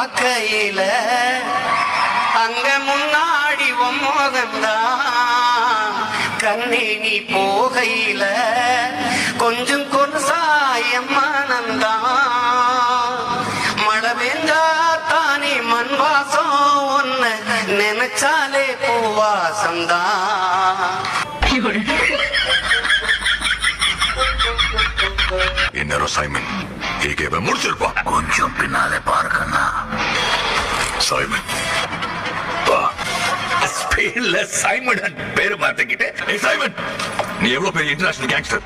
பார்க்கையில அங்க முன்னாடி மோகந்தான் கண்ணே நீ போகையில கொஞ்சம் கொன்சாயம் மனந்தான் மழை பெஞ்சா தானே மண் வாசம் ஒன்னு நினைச்சாலே பூவாசம்தான். இந்நேரம் சைமன் ஈகேவை முடிச்சிருப்பான். கொஞ்சம் பின்னாலே பாருக்கண்ணா. சைமன் ஸ்பெயின்ல சைமன் பேரு மாத்திக்கிட்டு, சைமன் நீ எவ்வளவு பெரிய இன்டர்நேஷனல் கேங்ஸ்டர்.